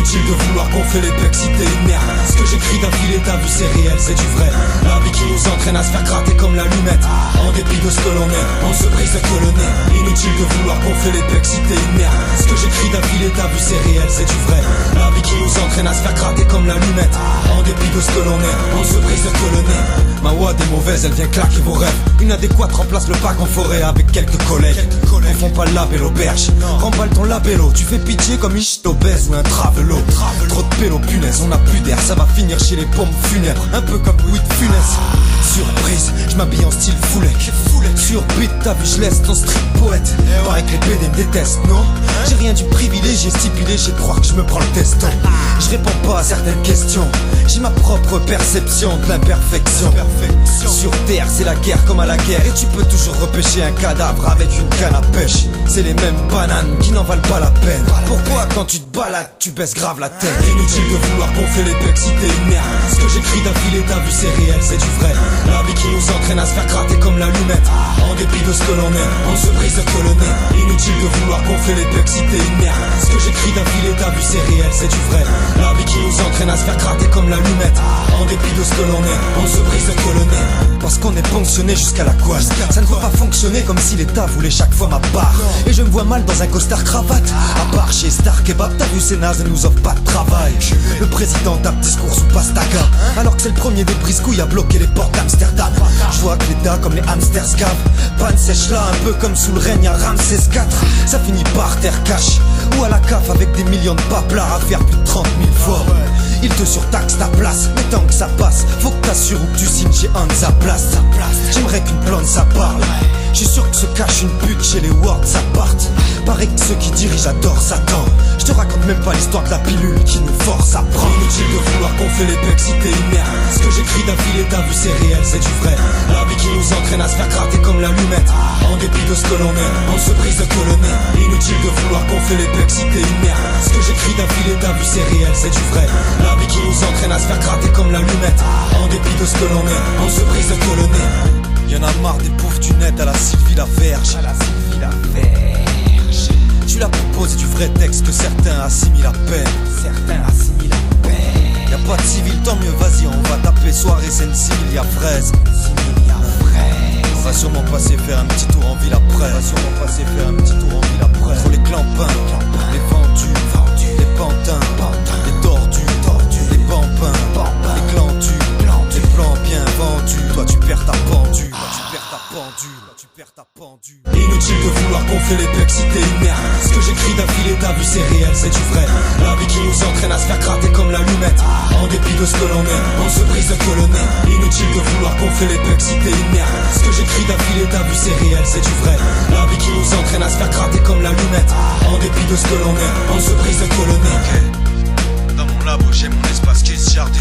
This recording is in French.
Inutile de vouloir gonfler les pecs si t'es une merde. Ce que j'écris d'affilée, t'as vu c'est réel, c'est du vrai. La vie qui nous entraîne à se faire gratter comme l'allumette. En dépit de ce que l'on est, on se brise que le nez. Inutile de vouloir gonfler les pecs si t'es une merde. Ce que j'écris d'affilée, t'as vu c'est réel, c'est du vrai. La vie qui nous entraîne à se faire gratter comme l'allumette. En dépit de ce que l'on est, on se brise que le nez. Ma wad est mauvaise, elle vient claquer vos rêves. Inadéquate remplace le bac en forêt avec quelques collègues. Confond pas le label auberge, remballe ton labello. Tu fais pitié comme une ch'te obèse ou un travelo. Trop de pélo, punaise, on a plus d'air. Ça va finir chez les pompes funèbres, un peu comme Louis de Funès. Surprise, je m'habille en style foulec. Sur beat, t'as vu, je laisse ton street poète. Pareil que les PD me détestent, non? J'ai rien du privilégié stipulé, j'ai croire que je me prends le teston. Je réponds pas à certaines questions, j'ai ma propre perception de l'imperfection. Sur terre, c'est la guerre comme à la guerre. Et tu peux toujours repêcher un cadavre avec une canne à pêche. C'est les mêmes bananes qui n'en valent pas la peine. Pourquoi quand tu te balades, tu baisses grave la tête? Inutile de vouloir gonfler les pecs si t'es une merde. Ce que j'écris d'affilée, t'as vu c'est réel, c'est du vrai. La vie qui nous entraîne à se faire gratter comme l'allumette. En dépit de ce que l'on est, on se brise que le nez. Inutile de vouloir gonfler les pecs si t'es une merde. Ce que j'écris d'affilée, t'as vu c'est réel, c'est du vrai. La vie qui nous entraîne à se faire gratter comme l'allumette. En dépit de ce que l'on est, on se brise que le nez. Parce qu'on est ponctionné jusqu'à la couenne. Ça ne peut pas fonctionner comme si l'État voulait chaque fois ma part. Et je me vois mal dans un costard cravate. À part chez Star Kebab, t'as vu ces nazes ne nous offrent pas de travail. Le président tape discours sous pastaga, alors que c'est le premier des brise-couilles à bloquer les portes d'Amsterdam. Je vois que l'État comme les hamsters scavent. Panne sèche là, un peu comme sous le règne à Ramsès IV. Ça finit par terre cash ou à la CAF avec des millions de paplards à faire plus de 30 000 fois. Il te surtaxe ta place, mais tant que ça passe, faut que t'assures ou que tu signes chez un de sa place. J'aimerais qu'une plante ça parle. J'suis sûr que se cache une pute chez les Words apart. Pareil que ceux qui dirigent adorent Satan. Je te raconte même pas l'histoire de la pilule qui nous force à prendre. Inutile de vouloir gonfler les pecs si t'es une merde. Ce que j'écris d'affilée, t'as vu c'est réel, c'est du vrai. La vie qui nous entraîne à se faire gratter comme l'allumette. En dépit de ce que l'on est, on se brise que le nez. Inutile de vouloir gonfler les pecs si t'es une merde. Ce que j'écris d'affilée, t'as vu c'est réel, c'est du vrai. La vie qui nous entraîne à se faire gratter comme l'allumette. En dépit de ce que l'on est, on se brise que le nez. Y'en a marre des bouffes du net à la Sylvie la Verge. Tu la proposes et du vrai texte que certains assimilent à peine. Y'a pas de civil, tant mieux, vas-y, on va taper soirée sensible, y'a fraise. On va sûrement passer faire un petit tour en ville après. Entre les clampins, les vendus, les pantins, les tordus, les bambins, les clandus, les plans bien vendus. Toi tu perds ta pendule, Inutile de vouloir gonfler les pecs si t'es une merde. Ce que j'écris d'affilée, t'as vu c'est réel, c'est du vrai. La vie qui nous entraîne à se faire gratter comme l'allumette. En dépit de ce que l'on est, on se brise que le nez. Inutile de vouloir gonfler les pecs si t'es une merde. Ce que j'écris d'affilée, t'as vu c'est réel, c'est du vrai. La vie qui nous entraîne à se faire gratter comme l'allumette. En dépit de ce que l'on est, on se brise que le nez. Dans mon labo j'ai mon espace qui est jardin.